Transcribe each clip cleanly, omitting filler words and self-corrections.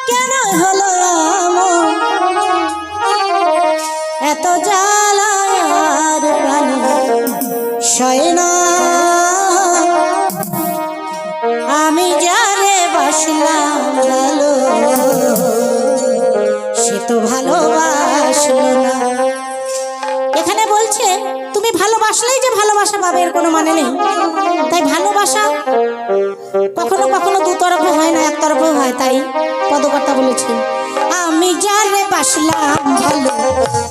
কেন হলো এমন, এত জ্বালার প্রাণে সয় না। আমি যারে বাসলাম ভালো, সে তো ভালোবাসলো না। এখানে বলছে তুমি ভালোবাসলেই যে ভালোবাসা পাবে এর কোনো মানে নেই। তাই ভালোবাসা কখনো কখনো দুতরফা হয় না, একতরফা হয়। তাই পদকর্তা বলেছেন আমি যারে বাসলাম ভালো,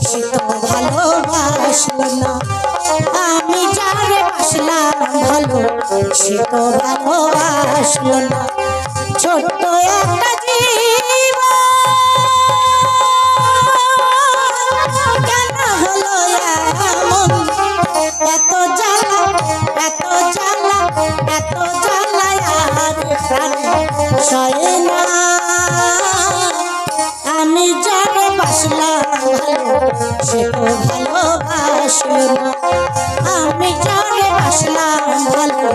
সে তো ভালোবাসলো না। আমি যারে বাসলাম ভালো, সে তো ভালোবাসলো না। ছোট্ট একটা জীবন কেন হলো এমন, এত জ্বালা এত জ্বালা এত জ্বালা আর প্রাণে সয় না। আমি যারে বাসলাম ভালো, সে তো ভালোবাসলো না। আমি যারে বাসলাম ভালো,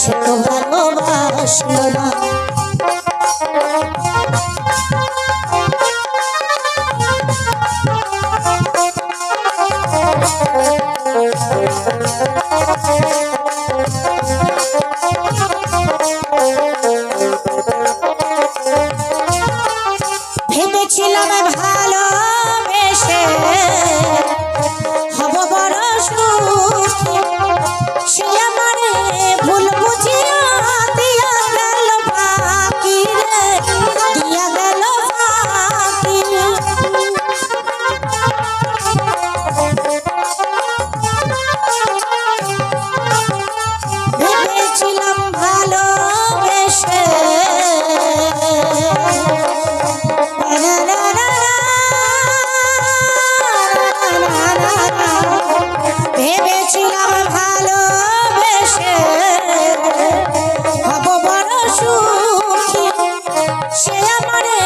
সে তো ভালোবাসলো না। ভেবেছিলাম ভালোবেসে হব বড় সুখী, সে আমারে ভুল বুঝিয়া দিয়া গেল ফাঁকি রে, দিয়া গেল ফাঁকি। ভেবেছিলাম ভালোবেসে ভেবেছিলাম ভালোবেসে হব বড় সুখী, সে আমারে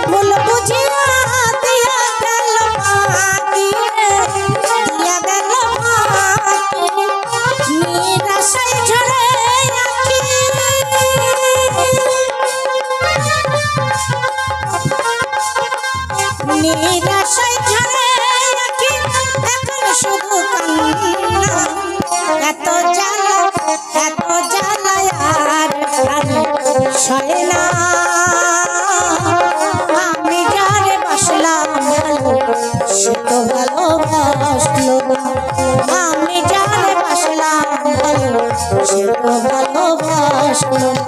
ভুল বুঝিয়া দিয়া গেল ফাঁকি রে, দিয়া গেল ফাঁকি। নিরাশায় ঝরে আঁখি, নিরাশায় ঝরে আঁখি, এখন শুধু কান্না। এত জ্বালা এত জ্বালা আর প্রাণে সয় না। আমি যারে বাসলাম ভালো, সে তো ভালোবাসলো না। আমি যারে বাসলাম ভালো, সে তো ভালোবাসলো না।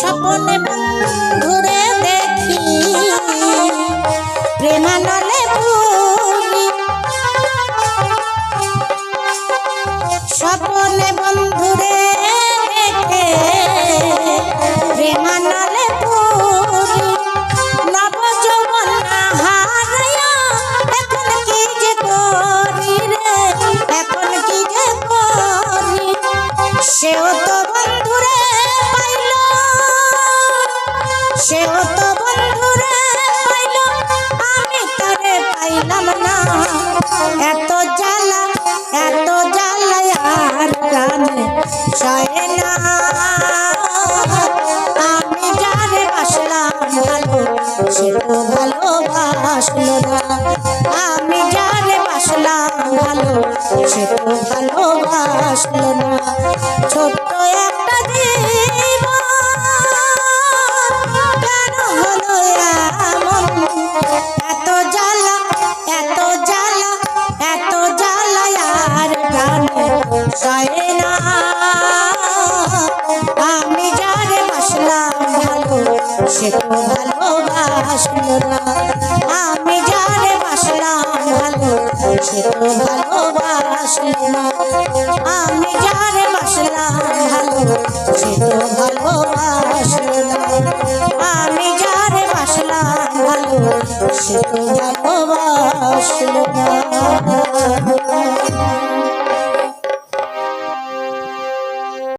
স্বপ্নে বন্ধুরে দেখি, প্রেমানলে ভুলি। স্বপ্নে বন্ধুরে দেখে প্রেমানলে ভুলি। নব যৌবন হারাইয়া এখন কি যে করি রে, এখন কি যে করি। সেও তো বন্ধুরে পাইল, সেও তো বন্ধুরে পাইল, আমি তারে পাইলাম না। এত জ্বালা এত জ্বালা আর প্রাণে সয় না। আমি যারে বাসলাম ভালো, সে তো ভালোবাসলো না। আমি যারে বাসলাম ভালো, সে তো ভালোবাসলো না। ছোট্ট একটা জীবন কেন হলো এমন, এত জ্বালা এত জ্বালা এত জ্বালা আর প্রাণে সয় না। আমি যারে বাসলাম ভালো, সে তো ভালোবাসলো না। আমি যারে বাসলাম ভালো, সে তো ভালোবাসলো না। আমি যারে বাসলাম ভালো, সে তো ভালোবাসলো না। আমি যারে বাসলাম ভালো, সে তো ভালোবাসলো না।